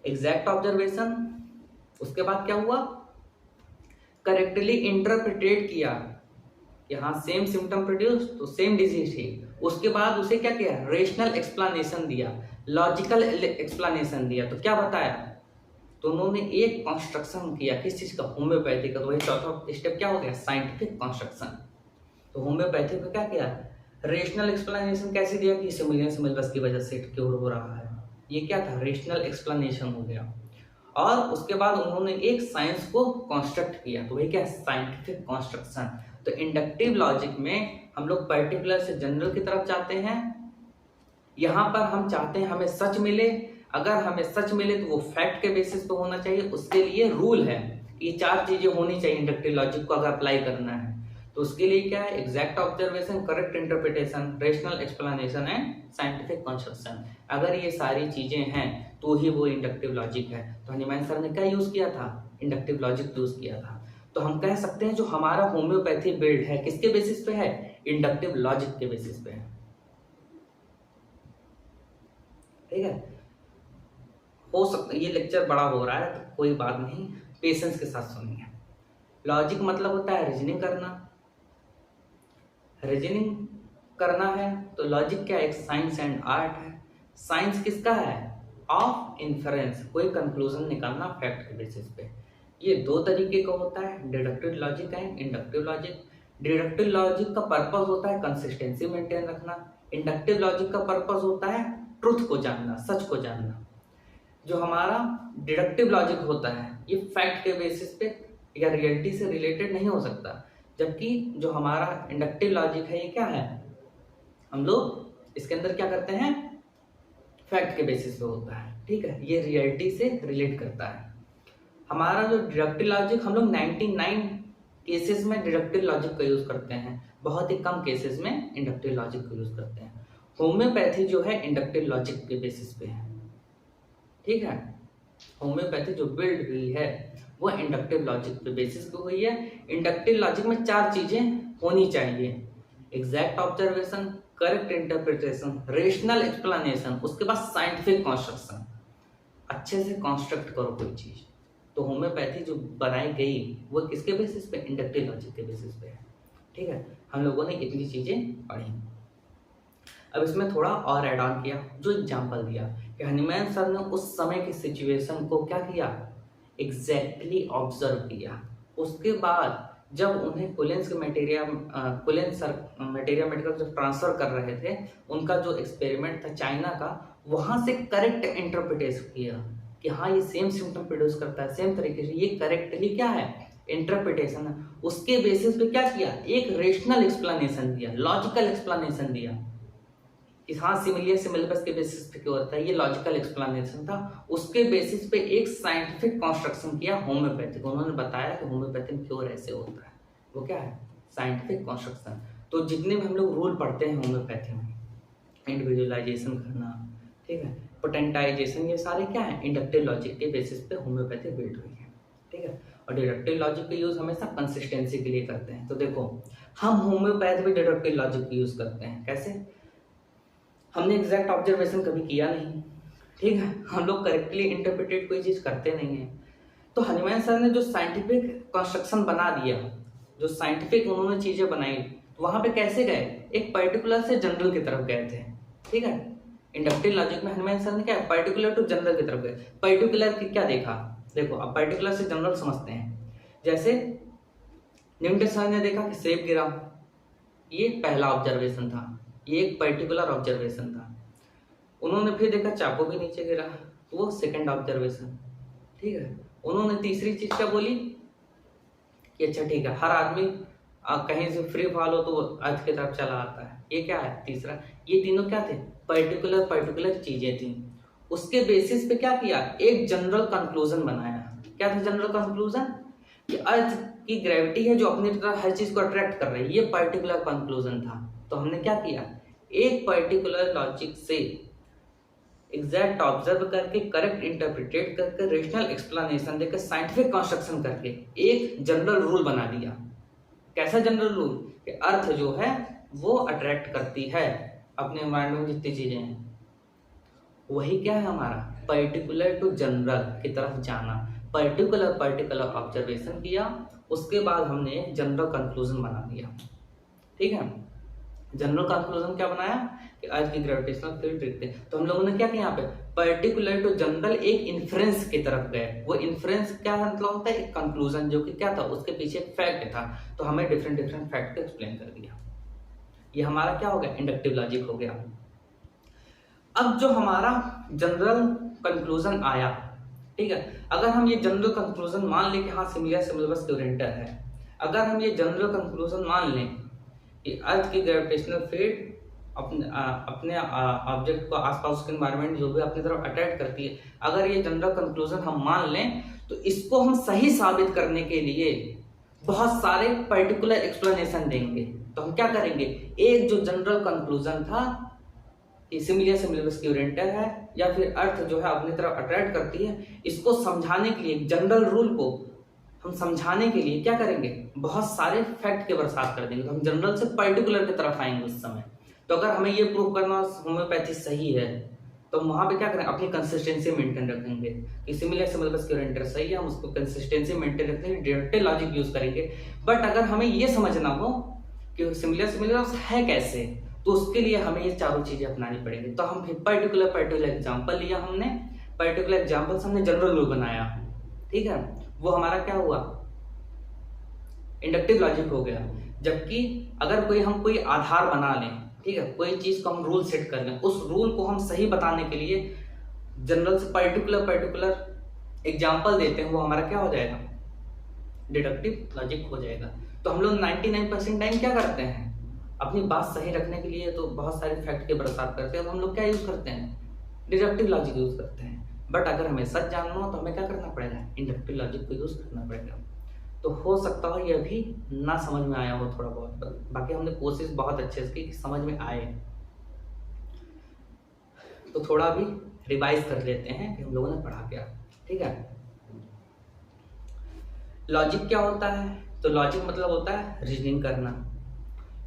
एग्जैक्ट ऑब्जर्वेशन, उसके बाद क्या हुआ, करेक्टली इंटरप्रिटेट किया कि हाँ सेम सिम्टम प्रोड्यूस तो सेम डिजीज थी। उसके बाद उसे क्या किया, रेशनल एक्सप्लेनेशन दिया, लॉजिकल एक्सप्लेनेशन दिया। तो क्या बताया, तो उन्होंने एक कॉन्स्ट्रक्शन किया, किस चीज का, होम्योपैथी का। तो वही चौथा स्टेप क्या हो गया, साइंटिफिक कॉन्स्ट्रक्शन। तो होम्योपैथी को क्या किया, रेशनल एक्सप्लेनेशन कैसे दिया कि सिमिलियन सिमिलबस की वजह से क्योर हो रहा है, ये क्या था, रेशनल एक्सप्लेनेशन हो गया। और उसके बाद उन्होंने एक साइंस को कॉन्स्ट्रक्ट किया, तो वही क्या, साइंटिफिक कॉन्स्ट्रक्शन। तो इंडक्टिव लॉजिक में हम लोग पर्टिकुलर से जनरल की तरफ जाते हैं। यहाँ पर हम चाहते हैं हमें सच मिले, अगर हमें सच मिले तो वो फैक्ट के बेसिस पे होना चाहिए। उसके लिए रूल है, ये 4 चीजें होनी चाहिए इंडक्टिव लॉजिक को अगर अप्लाई करना है। तो उसके लिए क्या है, exact observation, correct interpretation, rational explanation and scientific construction. अगर ये सारी चीजें हैं तो ही वो इंडक्टिव लॉजिक है। तो हनीमैन सर ने क्या यूज किया था, इंडक्टिव लॉजिक यूज किया था। तो हम कह सकते हैं जो हमारा होम्योपैथी बिल्ड है किसके बेसिस पे है, इंडक्टिव लॉजिक के बेसिस पे है। ठीक है, हो सकता है ये लेक्चर बड़ा हो रहा है तो कोई बात नहीं, पेशेंस के साथ सुनिए। लॉजिक मतलब होता है रीजनिंग करना। रीजनिंग करना है तो लॉजिक क्या है, एक साइंस एंड आर्ट है। साइंस किसका है, ऑफ इन्फरेंस, कोई कंक्लूजन निकालना फैक्ट के बेसिस पे। ये 2 तरीके का होता है, deductive logic and inductive logic. Deductive logic का पर्पस होता है कंसिस्टेंसी मेंटेन रखना, इंडक्टिव लॉजिक का पर्पस होता है ट्रुथ को जानना, सच को जानना। जो हमारा डिडक्टिव लॉजिक होता है ये फैक्ट के बेसिस पे या रियलिटी से रिलेटेड नहीं हो सकता, जबकि जो हमारा इंडक्टिव लॉजिक है ये क्या है, हम लोग इसके अंदर क्या करते हैं, फैक्ट के बेसिस पे होता है। ठीक है, ये रियलिटी से रिलेट करता है। हमारा जो डिडक्टिव लॉजिक, हम लोग 99 केसेस में डिडक्टिव लॉजिक का यूज करते हैं, बहुत ही कम केसेस में इंडक्टिव लॉजिक का यूज करते हैं। होम्योपैथी जो है इंडक्टिव लॉजिक के बेसिस पे है। ठीक है, होम्योपैथी जो बिल्ड हुई है वो इंडक्टिव लॉजिक पे बेसिस पे हुई है। इंडक्टिव लॉजिक में 4 चीजें होनी चाहिए, exact observation, correct interpretation, rational explanation, उसके बाद साइंटिफिक कॉन्स्ट्रक्शन। अच्छे से कॉन्स्ट्रक्ट करो कोई चीज। तो होम्योपैथी जो बनाई गई वो किसके बेसिस पे, इंडक्टिव लॉजिक के बेसिस पे है। ठीक है, हम लोगों ने इतनी चीजें पढ़ी। अब इसमें थोड़ा और ऐड ऑन किया, जो एग्जाम्पल दिया कि हनीमैन सर ने उस समय की सिचुएशन को क्या किया, एग्जैक्टली ऑब्जर्व किया। उसके बाद जब उन्हें कुलेंस मेटेरिया मेडिकल जब ट्रांसफर कर रहे थे, उनका जो एक्सपेरिमेंट था चाइना का, वहां से करेक्ट इंटरप्रिटेशन किया कि हाँ ये सेम सिम्टम प्रोड्यूस करता है, सेम तरीके से, ये करेक्टली क्या है, इंटरप्रिटेशन है। उसके बेसिस पे क्या किया, एक रेशनल एक्सप्लेनेशन दिया, लॉजिकल एक्सप्लेनेशन दिया कि हाँ सिमिलियर सिमिलबस के बेसिस पे क्यों होता है, ये लॉजिकल एक्सप्लेनेशन था। उसके बेसिस पे एक साइंटिफिक कॉन्स्ट्रक्शन किया होम्योपैथी को, उन्होंने बताया कि होम्योपैथी में क्योर ऐसे होता है, वो क्या है, साइंटिफिक कॉन्स्ट्रक्शन। तो जितने भी हम लोग रूल पढ़ते हैं होम्योपैथी में, इंडिविजुअलाइजेशन करना, ठीक है, पोटेंटाइजेशन, ये सारे क्या है, इंडक्टिव लॉजिक के बेसिस पे होम्योपैथी बिल्ड हुई है। ठीक है, और डिडक्टिव लॉजिक का यूज हमेशा कंसिस्टेंसी के लिए करते हैं। तो देखो हम होम्योपैथी में डिडक्टिव लॉजिक का यूज करते हैं, कैसे, हमने एग्जैक्ट ऑब्जर्वेशन कभी किया नहीं, ठीक है, हम लोग करेक्टली इंटरप्रिटेट कोई चीज करते नहीं है। तो हनीमैन सर ने जो साइंटिफिक कंस्ट्रक्शन बना दिया, जो साइंटिफिक उन्होंने चीजें बनाई, तो वहां पे कैसे गए, एक पर्टिकुलर से जनरल की तरफ गए थे। ठीक है, इंडक्टिव लॉजिक में हनीमैन सर ने क्या, पर्टिकुलर टू जनरल की तरफ गए। पर्टिकुलर की क्या देखा, देखो अब पर्टिकुलर से जनरल समझते हैं। जैसे न्यूटन सर ने देखा कि सेब गिरा, ये पहला ऑब्जर्वेशन था, ये एक पर्टिकुलर ऑब्जर्वेशन था। उन्होंने फिर देखा चाकू भी नीचे गिरा, तो वो सेकंड ऑब्जर्वेशन। ठीक ठीक है। उन्होंने तीसरी चीज क्या बोली कि अच्छा ठीक है, हर आदमी कहीं से फ्री फॉल हो तो वो अर्थ की तरफ चला आता है। ये क्या है तीसरा, ये तीनों क्या थे, पर्टिकुलर पर्टिकुलर चीजें थी। उसके बेसिस पे क्या किया, एक जनरल कंक्लूजन बनाया। क्या था जनरल कंक्लूजन, कि अर्थ की ग्रेविटी है जो अपनी तरफ हर चीज को अट्रैक्ट कर रही है, ये पर्टिकुलर कंक्लूजन था। तो हमने क्या किया, एक पर्टिकुलर लॉजिक से एग्जैक्ट ऑब्जर्व करके, करेक्ट इंटरप्रिटेट करके, रेशनल एक्सप्लेनेशन देकर, साइंटिफिक कंस्ट्रक्शन करके एक जनरल रूल बना दिया। कैसा जनरल रूल, कि अर्थ जो है वो अट्रैक्ट करती है अपने एनवायरमेंट में जितनी चीजें हैं। वही क्या है हमारा, पर्टिकुलर टू जनरल की तरफ जाना। पर्टिकुलर पर्टिकुलर ऑब्जर्वेशन किया, उसके बाद हमने जनरल कंक्लूजन बना दिया। ठीक है, जनरल कंक्लूजन क्या बनाया कि अर्थ की ग्रेविटेशनल फील्ड दिखते हैं। तो हम लोगों ने क्या किया, यहाँ पे पर्टिकुलर टू जनरल एक इन्फ्रेंस की तरफ गए। वो इन्फ्रेंस क्या मतलब होता है, एक कंक्लूजन, जो कि क्या था, उसके पीछे एक फैक्ट था। तो हमें डिफरेंट डिफरेंट फैक्ट को एक्सप्लेन कर दिया। ये हमारा क्या हो गया, इंडक्टिव लॉजिक हो गया। अब जो हमारा जनरल कंक्लूजन आया, ठीक है, अगर हम ये जनरल कंक्लूजन मान लें कि हाँ सिमिलर सिमिलबस क्यूरेंटर है, अगर हम ये जनरल कंक्लूजन मान लें कि अर्थ की ग्रेविटेशनल फील्ड अपने ऑब्जेक्ट को आसपास उसके एनवायरनमेंट जो भी अपनी तरफ अट्रैक्ट करती है, अगर ये जनरल कंक्लूजन हम मान लें, तो इसको हम सही साबित करने के लिए बहुत सारे पर्टिकुलर एक्सप्लेनेशन देंगे। तो हम क्या करेंगे, एक जो जनरल कंक्लूजन था कि सिमिलर सिमिलबस क्यूरेंटर है या फिर अर्थ जो है अपनी तरफ अट्रैक्ट करती है, इसको समझाने के लिए, जनरल रूल को हम समझाने के लिए क्या करेंगे, बहुत सारे फैक्ट के बरसात कर देंगे। तो हम जनरल से पर्टिकुलर की तरफ आएंगे उस समय। तो अगर हमें ये प्रूव करना होम्योपैथी सही है, तो हम वहां पे क्या करें, अपनी कंसिस्टेंसी मेंटेन रखेंगे कि सिमिलर सिमिलबस क्यूरेंटर सही है, हम उसको कंसिस्टेंसी मेंटेन रखेंगे, डिडक्टिव लॉजिक यूज करेंगे। बट अगर हमें ये समझना हो कि सिमिलर सिमिलबस है कैसे, तो उसके लिए हमें ये चारों चीजें अपनानी पड़ेंगी। तो हम फिर पर्टिकुलर एग्जाम्पल लिया हमने, पर्टिकुलर एग्जाम्पल से हमने जनरल रूल बनाया। ठीक है, वो हमारा क्या हुआ, इंडक्टिव लॉजिक हो गया। जबकि अगर हम कोई आधार बना लें, ठीक है, कोई चीज को हम रूल सेट कर लें, उस रूल को हम सही बताने के लिए जनरल से पर्टिकुलर एग्जाम्पल देते हैं, वो हमारा क्या हो जाएगा, डिडक्टिव लॉजिक हो जाएगा। तो हम लोग 99% टाइम क्या करते हैं, अपनी बात सही रखने के लिए तो बहुत सारे फैक्ट के बरसात करते हैं, तो हम लोग क्या यूज करते हैं, डिडक्टिव लॉजिक यूज करते हैं। बट अगर हमें सच जानना हो तो हमें क्या करना पड़ेगा, इंडक्टिव लॉजिक को यूज करना पड़ेगा। तो हो सकता हो ये भी ना समझ में आया हो थोड़ा बहुत, बाकी हमने कोशिश बहुत अच्छे से की कि समझ में आए। तो थोड़ा भी रिवाइज कर लेते हैं कि हम लोगों ने पढ़ा क्या। ठीक है, लॉजिक क्या होता है, तो लॉजिक मतलब होता है रीजनिंग करना।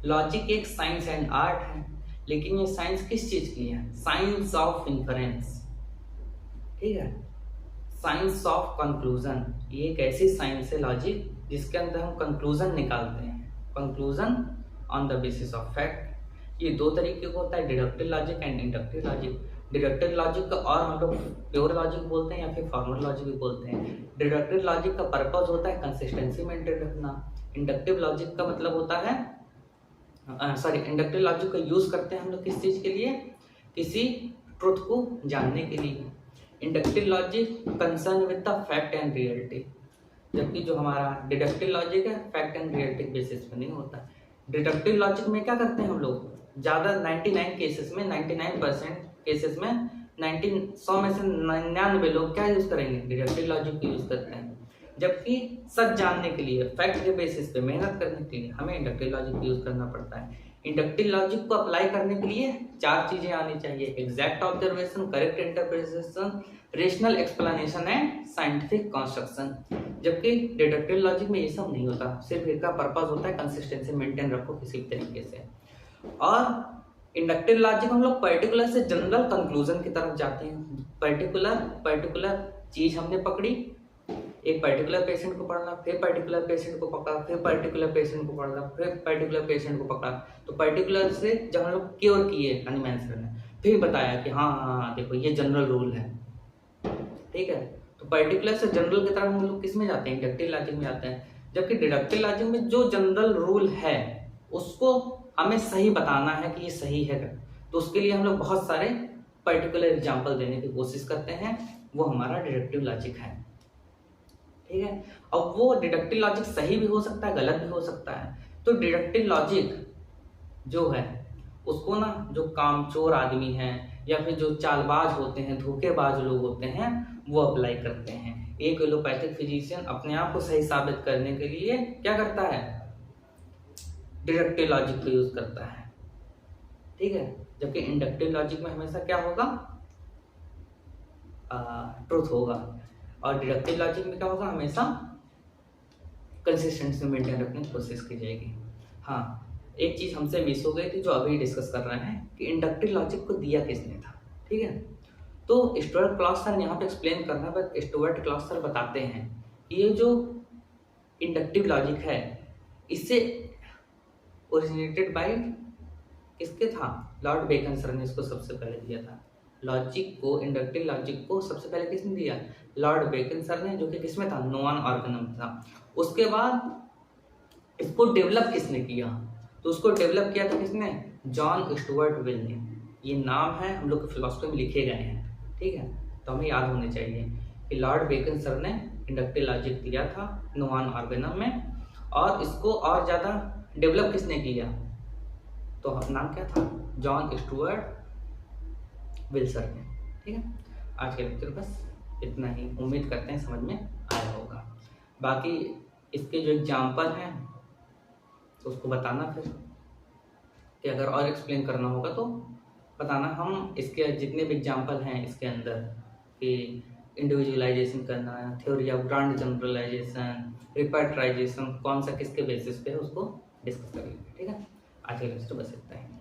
लॉजिक एक साइंस एंड आर्ट है, लेकिन ये साइंस किस चीज की है, साइंस ऑफ इन्फरेंस। ठीक है, साइंस ऑफ कंक्लूजन, ये एक ऐसी साइंस है लॉजिक जिसके अंदर हम कंक्लूजन निकालते हैं, conclusion on the basis of fact. ये दो तरीके का होता है, deductive logic and inductive logic. Deductive logic का और हम लोग प्योर लॉजिक बोलते हैं या फिर फॉर्मल लॉजिक भी बोलते हैं। डिडक्टिव लॉजिक का पर्पज होता है कंसिस्टेंसी मेंटेन रखना। इंडक्टिव लॉजिक का मतलब होता है इंडक्टिव लॉजिक का यूज करते हैं हम लोग किस चीज के लिए, किसी ट्रुथ को जानने के लिए। Inductive logic concern with the fact and reality, जबकि जो हमारा डिडक्टिव लॉजिक है फैक्ट एंड रियलिटी बेसिस पे नहीं होता। डिडक्टिव लॉजिक में क्या करते हैं हम लोग, ज्यादा 99 केसेस में 99% केसेस में 100 में से 99 लोग क्या यूज करेंगे, डिडक्टिव लॉजिक यूज करते हैं। जबकि सच जानने के लिए, फैक्ट के बेसिस पे मेहनत करने के लिए हमें इंडक्टिव लॉजिक यूज करना पड़ता है। इंडक्टिव लॉजिक को अप्लाई करने के लिए 4 चीजें आनी चाहिए, exact observation, correct interpretation, rational explanation and scientific construction. जबकि डिडक्टिव लॉजिक में ये सब नहीं होता, सिर्फ इसका पर्पस होता है कंसिस्टेंसी मेंटेन रखो किसी भी तरीके से। और इंडक्टिव लॉजिक हम लोग पर्टिकुलर से जनरल कंक्लूजन की तरफ जाते हैं। पर्टिकुलर चीज हमने पकड़ी, एक पर्टिकुलर पेशेंट को पढ़ना, फिर पर्टिकुलर पेशेंट को पकड़ा, फिर पर्टिकुलर पेशेंट को पढ़ना, फिर पर्टिकुलर पेशेंट को पकड़ा। तो पर्टिकुलर से जब हम लोग क्योर किए एनिमल ने, फिर बताया कि हाँ देखो ये जनरल रूल है। ठीक है, तो पर्टिकुलर से जनरल की तरफ हम लोग किस में जाते हैं, इंडक्टिव लॉजिक में जाते हैं। जबकि डिडक्टिव लॉजिक में जो जनरल रूल है उसको हमें सही बताना है कि ये सही है, तो उसके लिए हम लोग बहुत सारे पर्टिकुलर एग्जाम्पल देने की कोशिश करते हैं, वो हमारा डिडक्टिव लॉजिक है। ठीक है। अब वो डिडक्टिव लॉजिक सही भी हो सकता है, गलत भी हो सकता है। तो डिडक्टिव लॉजिक जो है उसको ना जो कामचोर आदमी हैं या फिर जो चालबाज होते हैं, धोखेबाज लोग होते हैं, वो अप्लाई करते हैं। एक एलोपैथिक फिजिशियन अपने आप को सही साबित करने के लिए क्या करता है, डिडक्टिव लॉजिक को यूज करता है, ठीक है। जबकि इंडक्टिव लॉजिक में हमेशा क्या होगा, ट्रुथ होगा, और डिडक्टिव लॉजिक में क्या होगा, हमेशा कंसिस्टेंसी मेंटेन रखने की कोशिश की जाएगी। हाँ, एक चीज हमसे मिस हो गई थी जो अभी डिस्कस कर रहे हैं कि इंडक्टिव लॉजिक को दिया किसने था, ठीक है। तो स्टुअर्ट क्लॉस सर यहाँ पे एक्सप्लेन करना, पर स्टुअर्ट क्लॉस सर बताते हैं कि ये जो इंडक्टिव लॉजिक है इससे ओरिजिनेटेड बाय किसके था, लॉर्ड बेकन सर ने इसको सबसे पहले दिया था। लॉजिक को, इंडक्टिव लॉजिक को सबसे पहले किसने दिया, लॉर्ड बेकन सर ने, जो कि किसमें था, नोआन ऑर्गेनम था। उसके बाद इसको डेवलप किसने किया, तो उसको डेवलप किया था किसने, जॉन स्टुअर्ट विल ने। ये नाम है हम लोग के फिलोसफी में लिखे गए हैं, ठीक है। तो हमें याद होने चाहिए कि लॉर्ड बेकन सर ने इंडक्टिव लॉजिक दिया था नोआन ऑर्गेनम में, और इसको और ज़्यादा डेवलप किसने किया, तो नाम क्या था, जॉन स्टुअर्ट विल सर ने, ठीक है। आज के लेक्चर बस इतना ही, उम्मीद करते हैं समझ में आया होगा। बाकी इसके जो एग्जाम्पल हैं तो उसको बताना फिर, कि अगर और एक्सप्लेन करना होगा तो बताना। हम इसके जितने भी एग्जाम्पल हैं इसके अंदर कि इंडिविजुअलाइजेशन करना, थ्योरी ऑफ ग्रांड जनरलाइजेशन, रिपर्टराइजेशन, कौन सा किसके बेसिस पे है उसको डिस्कस करेंगे, ठीक है। आज के लेक्चर बस इतना ही।